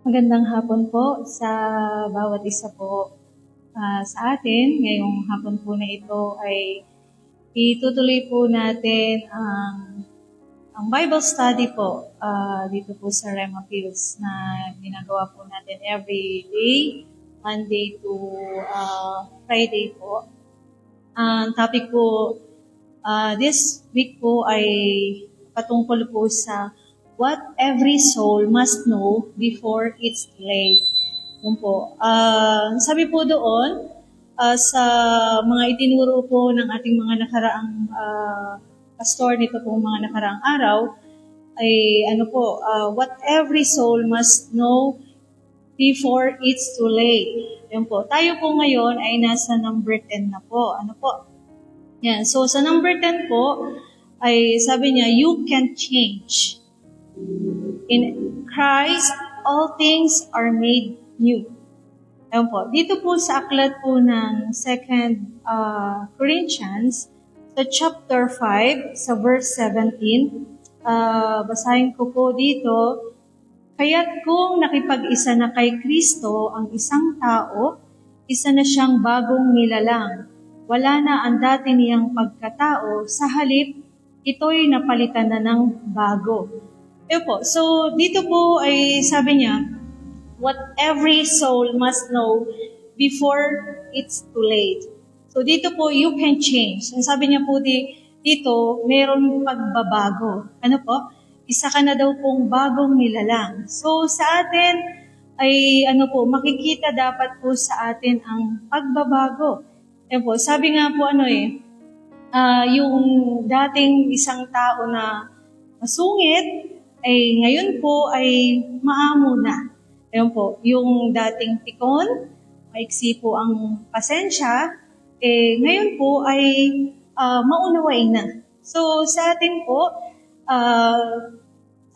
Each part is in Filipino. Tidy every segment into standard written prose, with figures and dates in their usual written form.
Magandang hapon po sa bawat isa po sa atin. Ngayong hapon po na ito ay itutuloy po natin ang Bible study po dito po sa Rema Fields na ginagawa po natin every day, Monday to Friday po. Ang topic po this week po ay patungkol po sa what every soul must know before it's late. Yun po. Sabi po doon, sa mga itinuro po ng ating mga nakaraang pastor nito po mga nakaraang araw, ay what every soul must know before it's too late. Yun po. Tayo po ngayon ay nasa number 10 na po. Ano po? Yan. So, sa number 10 po, ay sabi niya, you can change. In Christ, all things are made new. Ayun po. Dito po sa aklat po ng 2 Corinthians, sa chapter 5, sa verse 17, basahin ko po dito, kaya't kung nakipag-isa na kay Kristo ang isang tao, isa na siyang bagong nilalang. Wala na ang dati niyang pagkatao, sa halip, ito'y napalitan na ng bago. Po. So, dito po ay sabi niya, what every soul must know before it's too late. So, dito po, you can change. Ang sabi niya po dito, meron pagbabago. Ano po? Isa ka na daw pong bagong nilalang. So, sa atin ay makikita dapat po sa atin ang pagbabago. Po, sabi nga po yung dating isang tao na masungit, ay ngayon po ay maamo na. Ayun po, yung dating pikon, maiksi po ang pasensya, ngayon po ay maunawain na. So sa atin po,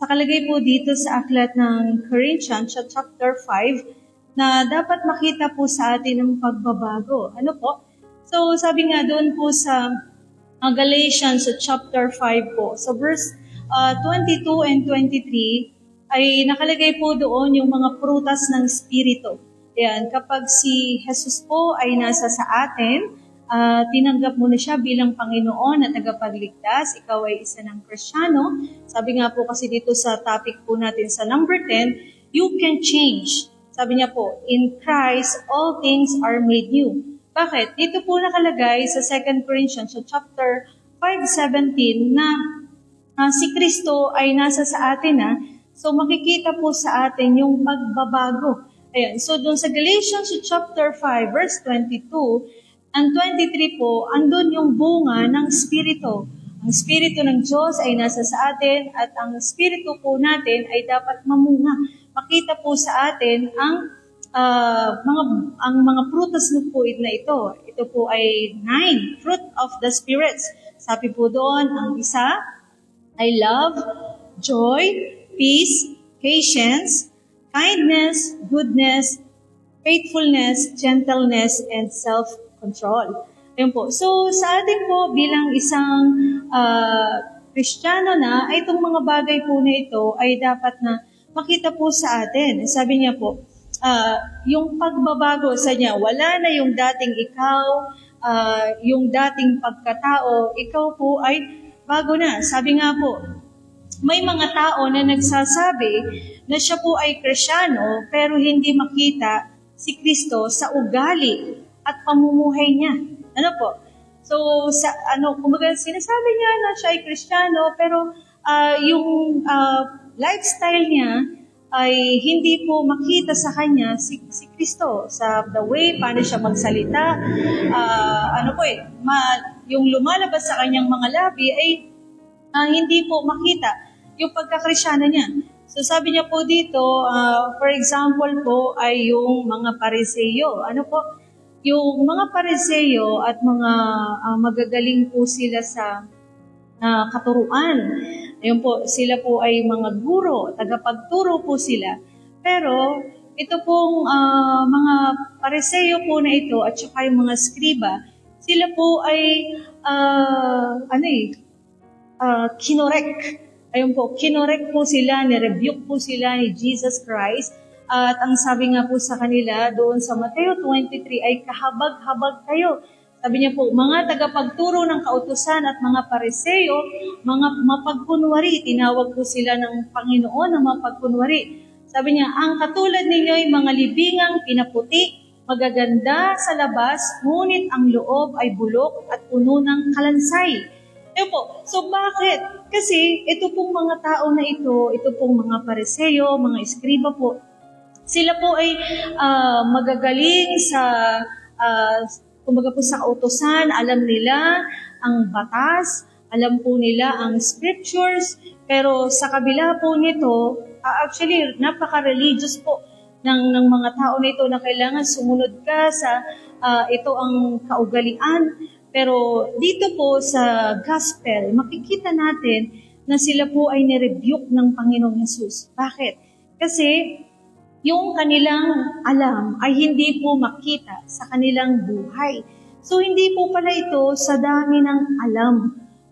nakalagay po dito sa aklat ng Corinthians, chapter 5, na dapat makita po sa atin ang pagbabago. Ano po? So sabi nga doon po sa Galatians chapter 5 po, sa verse 22 and 23, ay nakalagay po doon yung mga prutas ng Espiritu. Ayan, kapag si Jesus po ay nasa sa atin, tinanggap mo na siya bilang Panginoon at tagapagligtas, ikaw ay isa ng Kristiyano. Sabi nga po kasi dito sa topic po natin sa number 10, you can change. Sabi niya po, in Christ, all things are made new. Bakit? Dito po nakalagay sa 2 Corinthians, chapter 5:17, na si Kristo ay nasa sa atin so makikita po sa atin yung pagbabago. Ayan. So doon sa Galatians chapter 5 verse 22 and 23 po, andun yung bunga ng Espiritu. Ang Espiritu ng Diyos ay nasa sa atin at ang Espiritu po natin ay dapat mamunga. Makita po sa atin ang mga prutas po na ito. Ito po ay 9 fruit of the spirits. Sabi po doon, ang isa ay love, joy, peace, patience, kindness, goodness, faithfulness, gentleness, and self-control. Ayun po. So, sa atin po bilang isang Kristiyano na, ay itong mga bagay po na ito ay dapat na makita po sa atin. Sabi niya po, yung pagbabago sa niya, wala na yung dating ikaw, yung dating pagkatao, ikaw po ay bago na. Sabi nga po, may mga tao na nagsasabi na siya po ay Kristiyano pero hindi makita si Kristo sa ugali at pamumuhay niya. Ano po? So, kumbaga sinasabi niya na siya ay Kristiyano pero yung lifestyle niya ay hindi po makita sa kanya si Kristo sa the way paano siya magsalita. Yung lumalabas sa kanyang mga labi ay hindi po makita yung pagkakristyano niya. So sabi niya po dito, for example po ay yung mga Pariseyo. Ano po? Yung mga Pariseyo at mga magagaling po sila sa katuruan. Ayun po, sila po ay mga guro, tagapagturo po sila. Pero ito pong mga Pariseyo po na ito at saka yung mga skriba, sila po ay kinorek. Ayun po, kinorek po sila, nirebuke po sila ni Jesus Christ At ang sabi nga po sa kanila doon sa Mateo 23 ay kahabag-habag kayo. Sabi niya po, mga tagapagturo ng kautusan at mga Pariseo, mga mapagkunwari, tinawag po sila ng Panginoon na mapagkunwari. Sabi niya, ang katulad ninyo ay mga libingang pinaputi, magaganda sa labas, ngunit ang loob ay bulok at puno ng kalansay. Ayun po. So bakit? Kasi ito pong mga tao na ito pong mga Pariseo, mga eskriba po, sila po ay magagaling sa, kumbaga po sa kautusan, alam nila ang batas, alam po nila ang scriptures, pero sa kabila po nito, actually, napaka-religious po ng mga tao na ito na kailangan sumunod ka sa ito ang kaugalian. Pero dito po sa gospel, makikita natin na sila po ay nirebuke ng Panginoong Hesus. Bakit? Kasi yung kanilang alam ay hindi po makita sa kanilang buhay. So hindi po pala ito sa dami ng alam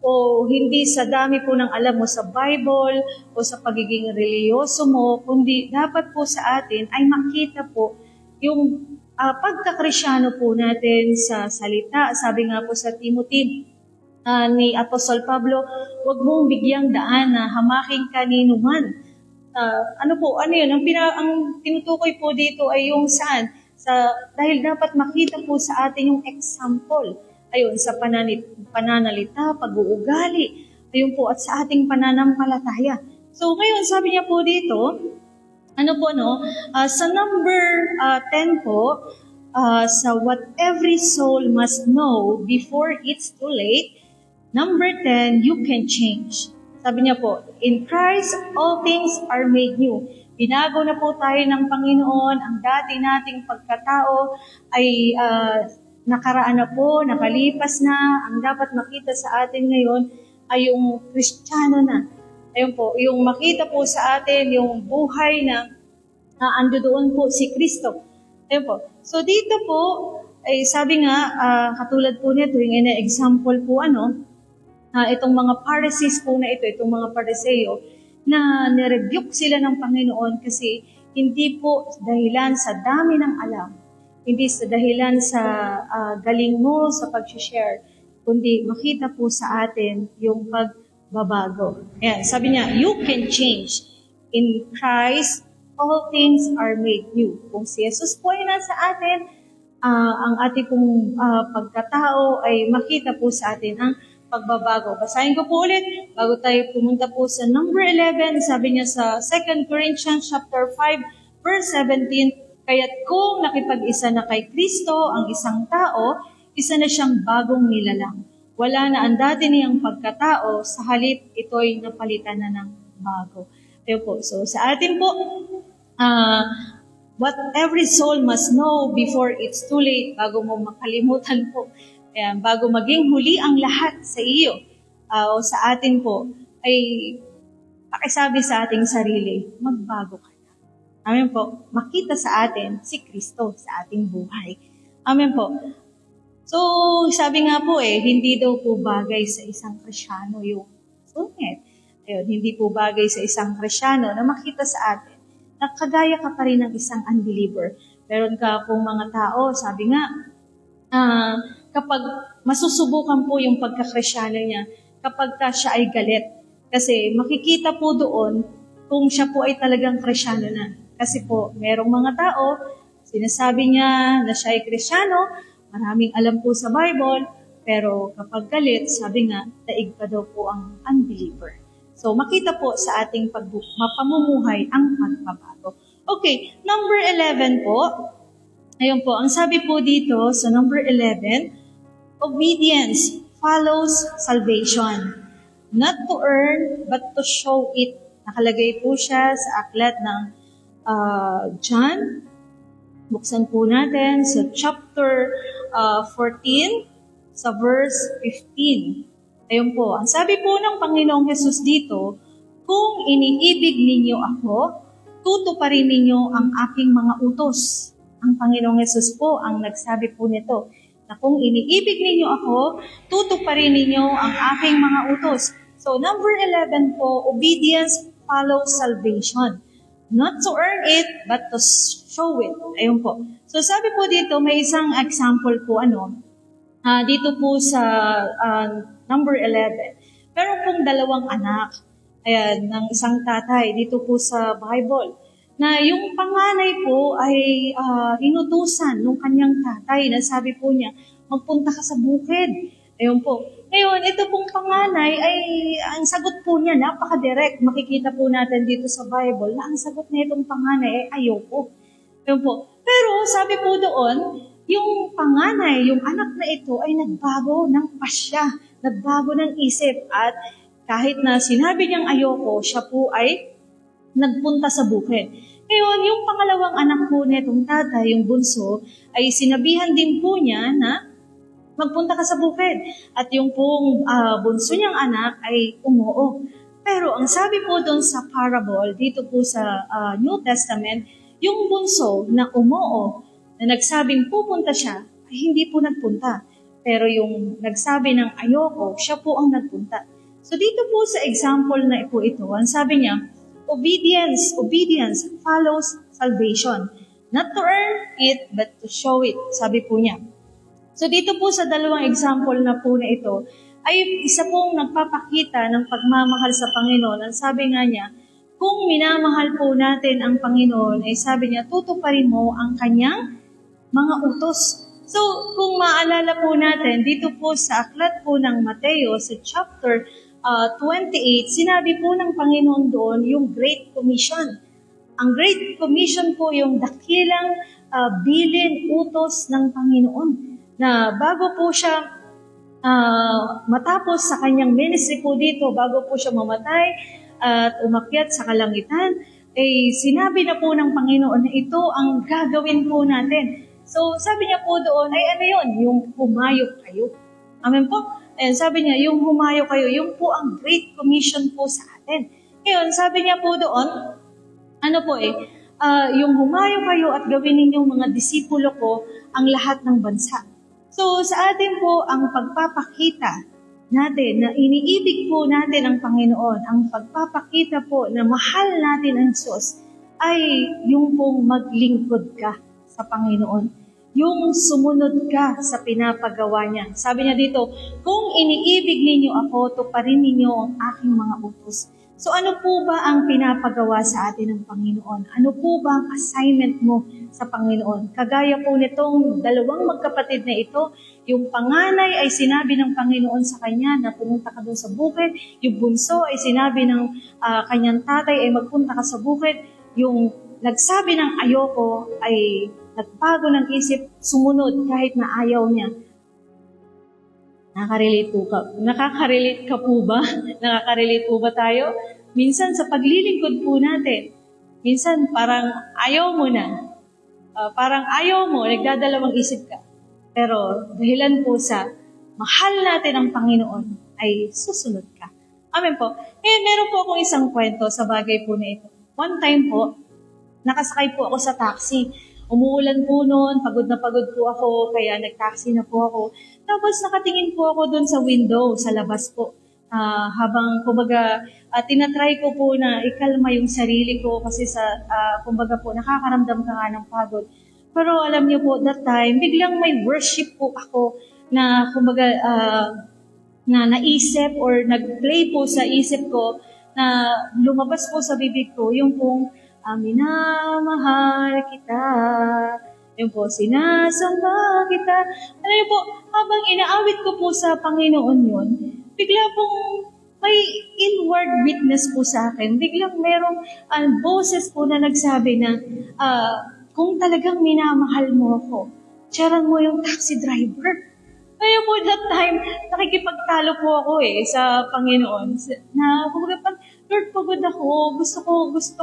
o hindi sa dami po ng alam mo sa Bible o sa pagiging religyoso mo, kundi dapat po sa atin ay makita po yung pagkakristyano po natin sa salita. Sabi nga po sa Timothy ni Apostol Pablo, huwag mong bigyang daan na hamaking kaninuman. Ano yun? Ang tinutukoy po dito ay yung saan? Dahil dapat makita po sa atin yung example. Ayun, sa pananalita, pag-uugali, ayun po, at sa ating pananampalataya. So, ngayon, sabi niya po dito, sa number 10 po, sa what every soul must know before it's too late, number 10, you can change. Sabi niya po, in Christ, all things are made new. Binago na po tayo ng Panginoon. Ang dati nating pagkatao ay nakaraan na po, nakalipas na. Ang dapat makita sa atin ngayon ay yung Kristiyano na. Ayun po, yung makita po sa atin, yung buhay na ando doon po si Kristo. Ayun po. So dito po, ay sabi nga, katulad po nito, yung example po itong mga Pharisees po na ito, itong mga Pariseo, na nirebuke sila ng Panginoon kasi hindi po dahilan sa dami ng alam, hindi sa dahilan sa galing mo sa pag-share, kundi makita po sa atin yung pagbabago. Ayan, sabi niya, you can change. In Christ, all things are made new. Kung si Jesus po ay nasa atin, ang ating pong pagkatao ay makita po sa atin ang pagbabago. Basahin ko po ulit bago tayo pumunta po sa number 11. Sabi niya sa 2 Corinthians chapter 5 verse 17, kaya't kung nakipag-isa na kay Kristo ang isang tao, isa na siyang bagong nilalang. Wala na ang dati niyang pagkatao, sa halip ito'y napalitan na ng bago. Ayun po. So sa atin po, what every soul must know before it's too late, bago mo makalimutan po, ayan, bago maging huli ang lahat sa iyo o sa atin po, ay pakisabi sa ating sarili, magbago ka na. Amen po. Makita sa atin si Kristo sa ating buhay. Amen po. So, sabi nga po hindi daw po bagay sa isang Kristyano yung sungit. Ayun, hindi po bagay sa isang Kristyano na makita sa atin na kagaya ka pa rin ng isang unbeliever. Meron ka pong mga tao, sabi nga, kapag masusubukan po yung pagkakristyano niya, kapag siya ay galit. Kasi makikita po doon kung siya po ay talagang kristyano na. Kasi po, merong mga tao, sinasabi niya na siya ay kristyano, maraming alam po sa Bible, pero kapag galit, sabi nga, daig pa daw po ang unbeliever. So, makita po sa ating mapamumuhay ang pagbabago. Okay, number 11 po. Ayun po, ang sabi po dito sa number 11, obedience follows salvation. Not to earn, but to show it. Nakalagay po siya sa aklat ng John. Buksan po natin sa chapter 14, sa verse 15. Ayun po, ang sabi po ng Panginoong Hesus dito, kung iniibig ninyo ako, tutuparin ninyo ang aking mga utos. Ang Panginoong Hesus po ang nagsabi po nito, na kung iniibig ninyo ako, tutuparin ninyo ang aking mga utos. So, number 11 po, obedience follows salvation. Not to earn it, but to show it. Ayun po. So sabi po dito, may isang example po, dito po sa number 11. Meron pong dalawang anak, ayan, ng isang tatay, dito po sa Bible, na yung panganay po ay inutusan ng kanyang tatay na sabi po niya, magpunta ka sa bukid. Ayun po. Ngayon, ito pong panganay ay, ang sagot po niya, napaka-direct. Makikita po natin dito sa Bible na ang sagot na itong panganay ay ayoko. Ayun po. Pero sabi po doon, yung panganay, yung anak na ito ay nagbago ng pasya, nagbago ng isip. At kahit na sinabi niyang ayoko, siya po ay nagpunta sa bukid. Ngayon, yung pangalawang anak po nitong tatay, yung bunso, ay sinabihan din po niya na magpunta ka sa bukid. At yung pong bunso niyang anak ay umuo. Pero ang sabi po doon sa parable, dito po sa New Testament, yung bunso na umuo, na nagsabing pupunta siya, ay hindi po nagpunta. Pero yung nagsabi ng ayoko, siya po ang nagpunta. So dito po sa example na po ito, ang sabi niya, obedience follows salvation. Not to earn it, but to show it. Sabi po niya. So dito po sa dalawang example na po na ito, ay isa pong nagpapakita ng pagmamahal sa Panginoon. Ang sabi nga niya, kung minamahal po natin ang Panginoon, ay sabi niya, tutuparin mo ang kanyang mga utos. So kung maalala po natin, dito po sa aklat po ng Mateo, sa chapter 28, sinabi po ng Panginoon doon yung Great Commission. Ang Great Commission po yung dakilang bilin, utos ng Panginoon na bago po siya matapos sa kanyang ministry po dito, bago po siya mamatay at umakyat sa kalangitan, eh sinabi na po ng Panginoon na ito ang gagawin po natin. So sabi niya po doon, ay ano yun? Yung humayo kayo. Amen po? Ayan, sabi niya, yung humayo kayo, yung po ang Great Commission po sa atin. Ngayon, sabi niya po doon, yung humayo kayo at gawin ninyong mga disipulo ko ang lahat ng bansa. So sa atin po, ang pagpapakita natin na iniibig po natin ang Panginoon, ang pagpapakita po na mahal natin ang Diyos, ay yung pong maglingkod ka sa Panginoon. Yung sumunod ka sa pinapagawa niya. Sabi niya dito, kung iniibig ninyo ako, tuparin ninyo ang aking mga utos. So ano po ba ang pinapagawa sa atin ng Panginoon? Ano po ba ang assignment mo sa Panginoon? Kagaya po nitong dalawang magkapatid na ito, yung panganay ay sinabi ng Panginoon sa kanya na pumunta ka doon sa bukid, yung bunso ay sinabi ng kanyang tatay ay magpunta ka sa bukid, yung nagsabi ng ayoko ay nagbago ng isip, sumunod kahit na ayaw niya. Nakaka-relate ka po ba? Nakaka-relate po ba tayo? Minsan sa paglilingkod po natin, minsan parang ayaw mo na. Parang ayaw mo, nagdadalawang isip ka. Pero dahilan po sa mahal natin ang Panginoon, ay susunod ka. Amen po. Meron po akong isang kwento sa bagay po na ito. One time po, nakasakay po ako sa taxi. Umuulan po noon, pagod na pagod po ako, kaya nag-taxi na po ako. Tapos nakatingin po ako doon sa window, sa labas po. Habang, tinatry ko po na ikalma yung sarili ko kasi po, nakakaramdam ka nga ng pagod. Pero alam niyo po, that time, biglang may worship po ako na, na naisip or nag-play po sa isip ko na lumabas po sa bibig ko, yung pong, minamahal kita. Yung po, sinasamba kita. Ano yun po, habang inaawit ko po sa Panginoon yun, bigla pong may inward witness po sa akin. Biglang merong boses po na nagsabi na, kung talagang minamahal mo ako, tiyaran mo yung taxi driver. Kaya po that time, nakikipagtalo po ako sa Panginoon. Na, kumbaga, Lord, pagod ako. Gusto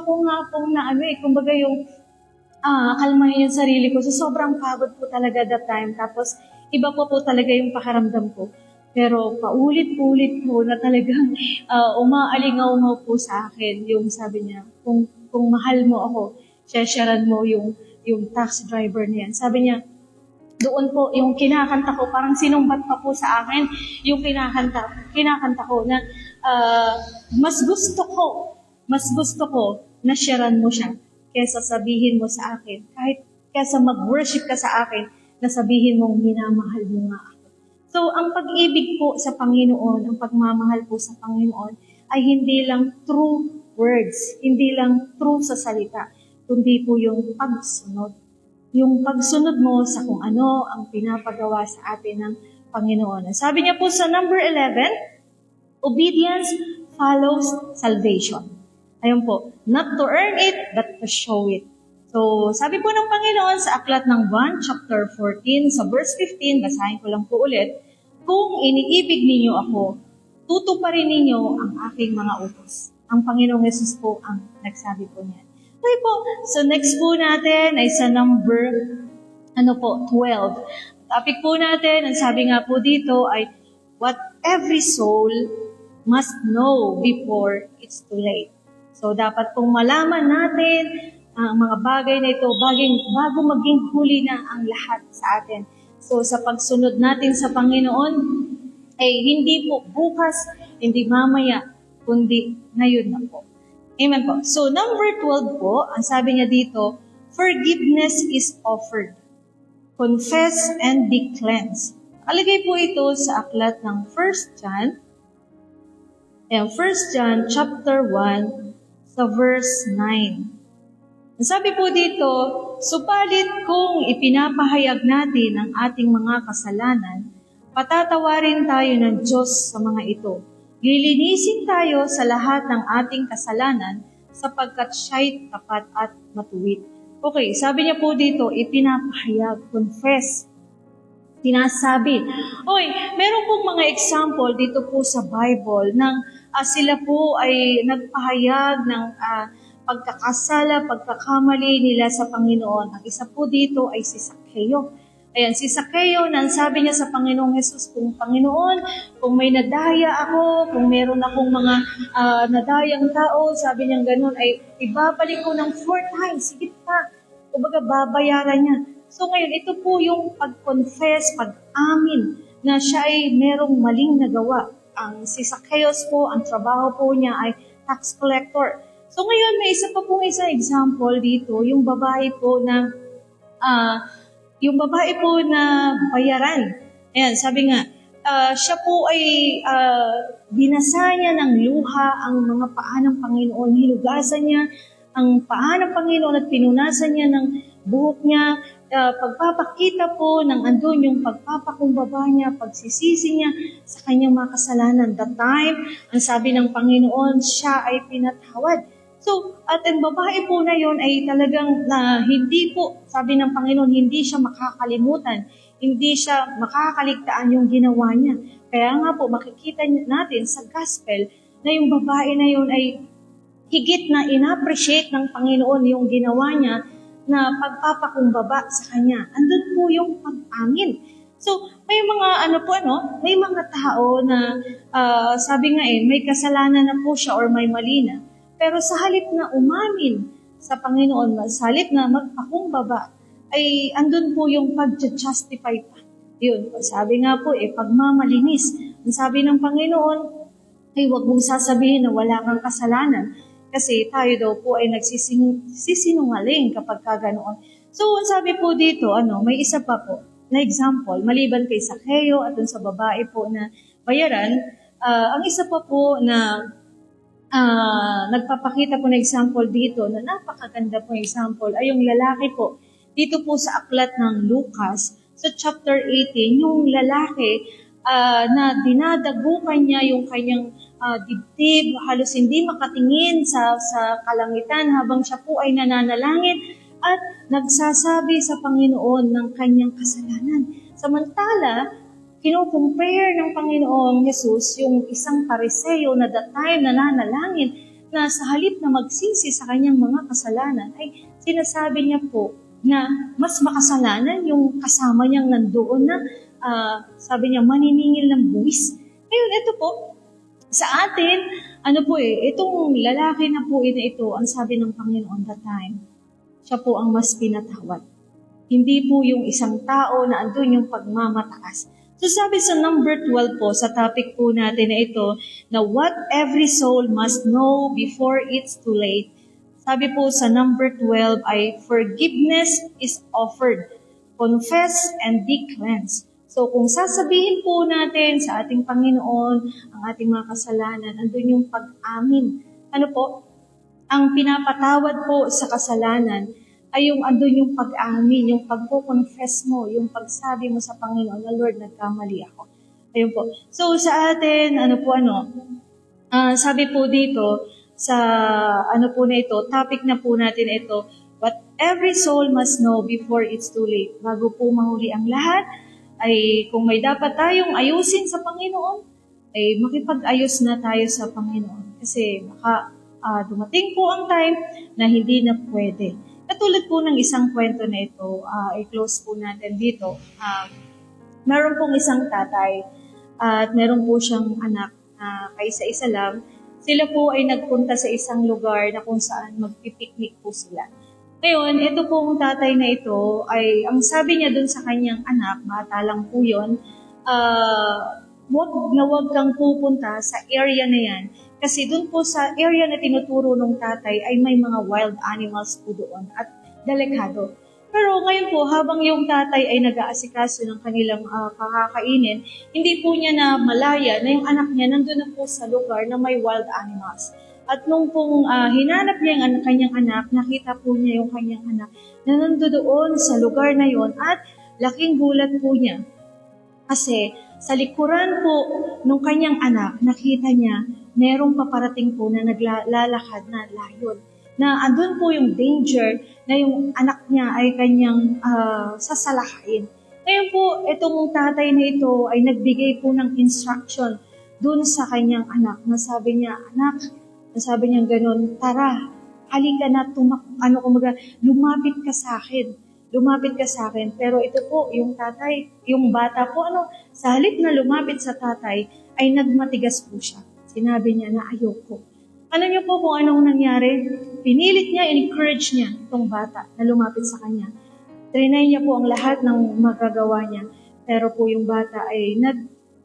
ko nga pong kumbaga yung kalmahin yung sarili ko. So, sobrang pagod po talaga that time. Tapos, iba po talaga yung pakaramdam ko. Pero, paulit-ulit po na talagang umaalingaw po sa akin yung sabi niya, kung mahal mo ako, sharean mo yung taxi driver niyan. Sabi niya, doon po, yung kinakanta ko, parang sinumbat pa po sa akin yung kinakanta ko na mas gusto ko na sharean mo siya kesa sabihin mo sa akin, kahit kesa mag-worship ka sa akin, na sabihin mong minamahal mo nga ako. So, ang pag-ibig po sa Panginoon, ang pagmamahal po sa Panginoon, ay hindi lang through words, hindi lang through sa salita, kundi po yung pagsunod. Yung pagsunod mo sa kung ano ang pinapagawa sa atin ng Panginoon. Sabi niya po sa number 11, obedience follows salvation. Ayun po, not to earn it, but to show it. So, sabi po ng Panginoon sa aklat ng 1, chapter 14, sa verse 15, basahin ko lang po ulit, kung iniibig ninyo ako, tutuparin ninyo ang aking mga utos. Ang Panginoong Yesus po ang nagsabi po niya. Okay po, so next po natin ay sa number 12. Topic po natin, ang sabi nga po dito ay, what every soul must know before it's too late. So, dapat pong malaman natin ang mga bagay na ito bago maging huli na ang lahat sa atin. So, sa pagsunod natin sa Panginoon, ay hindi po bukas, hindi mamaya, kundi ngayon na po. Amen po. So, number 12 po, ang sabi niya dito, forgiveness is offered. Confess and be cleansed. Alagay po ito sa aklat ng 1 John. 1 John chapter 1, sa verse 9. Sabi po dito, supalit kung ipinapahayag natin ang ating mga kasalanan, patatawarin tayo ng Diyos sa mga ito. Lilinisin tayo sa lahat ng ating kasalanan sapagkat siya'y tapat at matuwid. Okay, sabi niya po dito, ipinapahayag, confess, sinasabi. Okay, meron pong mga example dito po sa Bible ng sila po ay nagpahayag ng pagkakasala, pagkakamali nila sa Panginoon. Ang isa po dito ay si Zaccheo. Ayan, si Zaccheo, nang sabi niya sa Panginoong Jesus, kung Panginoon, kung may nadaya ako, kung meron akong mga nadayang tao, sabi niya ganun, ay ibabalik ko ng 4 times, sigit pa. Kumbaga, babayaran niya. So ngayon, ito po yung pag-confess, pag-amin na siya ay merong maling nagawa. Ang si Zacchaeus po, ang trabaho po niya ay tax collector. So ngayon, may isa pa pong isang example dito, yung babae po na bayaran. Ayan, sabi nga, siya po ay binasa niya ng luha ang mga paa ng Panginoon. Hinugasan niya ang paa ng Panginoon at pinunasan niya ng buhok niya. Pagpapakita po ng andun yung pagpapakumbaba niya, pagsisisi niya sa kanyang mga kasalanan. That time, ang sabi ng Panginoon, siya ay pinatawad. So, at ang babae po na yon ay talagang hindi po, sabi ng Panginoon, hindi siya makakalimutan, hindi siya makakaligtaan yung ginawa niya. Kaya nga po, makikita natin sa gospel na yung babae na yon ay higit na in-appreciate ng Panginoon yung ginawa niya na pagpapakumbaba sa kanya. Andun po yung pag-amin. So, may mga may mga tao na sabi nga may kasalanan na po siya or may mali na. Pero sa halip na umamin sa Panginoon, sa halip na magpakumbaba, ay andun po yung pag-justify pa. Yun, sabi nga po pagmamalinis. Ang sabi ng Panginoon, ay huwag mong sasabihin na wala kang kasalanan. Kasi tayo daw po ay nagsisinungaling kapag kaganoon. So, sabi po dito, may isa pa po na example, maliban kay Zaccheo at dun sa babae po na bayaran, ang isa pa po na nagpapakita po na example dito, na napakaganda po example, ay yung lalaki po. Dito po sa aklat ng Lucas, sa chapter 18, yung lalaki na dinadagukan niya yung kanyang dibdib, halos hindi makatingin sa kalangitan habang siya po ay nananalangin at nagsasabi sa Panginoon ng kanyang kasalanan. Samantala, kino-compare ng Panginoong Jesus yung isang Pariseo na that time nananalangin na sa halip na magsisi sa kanyang mga kasalanan ay sinasabi niya po na mas makasalanan yung kasama niyang nandoon na sabi niya maniningil ng buwis. Ngayon, ito po, sa atin, itong lalaki na po ito, ang sabi ng Panginoon that time, siya po ang mas pinatawad. Hindi po yung isang tao na andun yung pagmamataas. So sabi sa number 12 po, sa topic po natin na ito, na what every soul must know before it's too late. Sabi po sa number 12 ay forgiveness is offered. Confess and be cleansed. So kung sasabihin po natin sa ating Panginoon ang ating mga kasalanan, andun yung pag-amin. Ano po? Ang pinapatawad po sa kasalanan ay yung andun yung pag-amin, yung pagko-confess mo, yung pagsabi mo sa Panginoon na Lord, nagkamali ako. Ayun po. So sa atin, sabi po dito, sa topic na po natin ito, what every soul must know before it's too late. Bago po mahuli ang lahat, ay kung may dapat tayong ayusin sa Panginoon, ay makipag-ayos na tayo sa Panginoon. Kasi baka dumating po ang time na hindi na pwede. Katulad po ng isang kwento na ito, i-close po natin dito. Meron pong isang tatay at meron po siyang anak na kaisa-isa lang. Sila po ay nagpunta sa isang lugar na kung saan magpipiknik po sila. Ngayon, ito pong tatay na ito ay, ang sabi niya dun sa kanyang anak, bata lang po yun, wag kang pupunta sa area na yan. Kasi dun po sa area na tinuturo ng tatay ay may mga wild animals po doon at delikado. Pero ngayon po, habang yung tatay ay nag-aasikaso ng kanilang kakakainin, hindi po niya na malaya na yung anak niya nandun na po sa lugar na may wild animals. At nung pong hinanap niya ang kanyang anak, nakita po niya yung kanyang anak na nandun doon sa lugar na yon at laking gulat po niya. Kasi sa likuran po ng kanyang anak, nakita niya merong paparating po na naglalakad na layon. Na andun po yung danger na yung anak niya ay kanyang sasalahain. Ngayon po, itong tatay na ito ay nagbigay po ng instruction dun sa kanyang anak. Nasabi niya, anak, nasabi niya gano'n, tara, halika na, lumapit ka sa akin. Lumapit ka sa akin. Pero ito po, yung tatay, yung bata po, sa halip na lumapit sa tatay, ay nagmatigas po siya. Sinabi niya na ayoko. Ano niyo po kung anong nangyari? Pinilit niya, encourage niya itong bata na lumapit sa kanya. Trinay niya po ang lahat ng magagawa niya. Pero po yung bata ay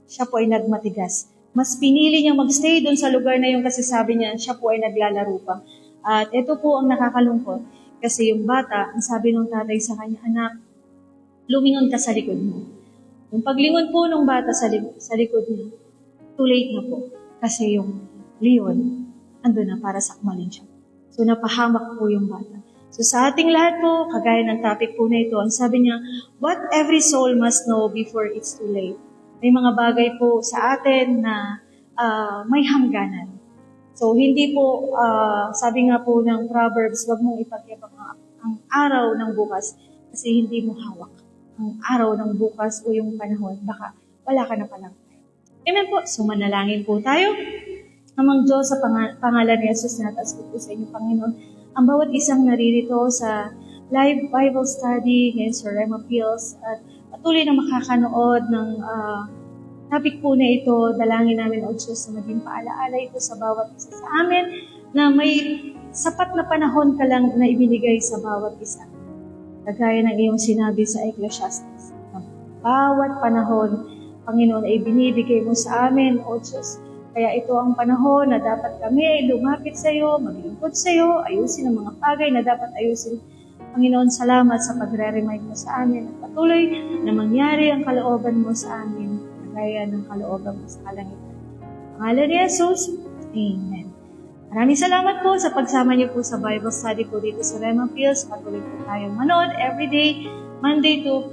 siya po ay nagmatigas. Mas pinili niya magstay doon sa lugar na yun kasi sabi niya, siya po ay naglalaro pa. At ito po ang nakakalungkot. Kasi yung bata, ang sabi ng tatay sa kanya, anak, lumingon ka sa likod mo. Yung paglingon po ng bata sa likod niya, too late na po. Kasi yung leon, ando na para sakmalin siya. So, napahamak po yung bata. So, sa ating lahat po, kagaya ng topic po na ito, ang sabi niya, what every soul must know before it's too late. May mga bagay po sa atin na may hangganan. So, hindi po, sabi nga po ng Proverbs, wag mong ipagyabang ang araw ng bukas kasi hindi mo hawak ang araw ng bukas o yung panahon. Baka wala ka na palang. Amen po. So, manalangin po tayo. Amang Diyos, sa pangalan ni Jesus, nataas ko po sa inyo, Panginoon, ang bawat isang naririto sa live Bible study ngayon sa Rema Pills at patuloy na makakanood ng topic po na ito, dalangin namin, O Diyos, na maging paalaala ito sa bawat isa sa amin na may sapat na panahon ka lang na ibinigay sa bawat isa. Kagaya ng iyong sinabi sa Ecclesiastes, bawat panahon, Panginoon, ay binibigay mo sa amin, O Diyos. Kaya ito ang panahon na dapat kami ay lumapit sa iyo, maglingkod sa iyo, ayusin ang mga bagay na dapat ayusin. Panginoon, salamat sa pagre-remind mo sa amin at patuloy na mangyari ang kalooban mo sa amin, kagaya ng kalooban mo sa kalangitan. Pangalan ni Jesus, Amen. Maraming salamat po sa pagsama niyo po sa Bible study po dito sa Rema Pills. Patuloy po tayong manood everyday, Monday to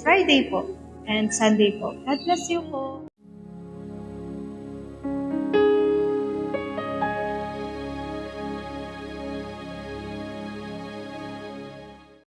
Friday po, and Sunday po. God bless you po.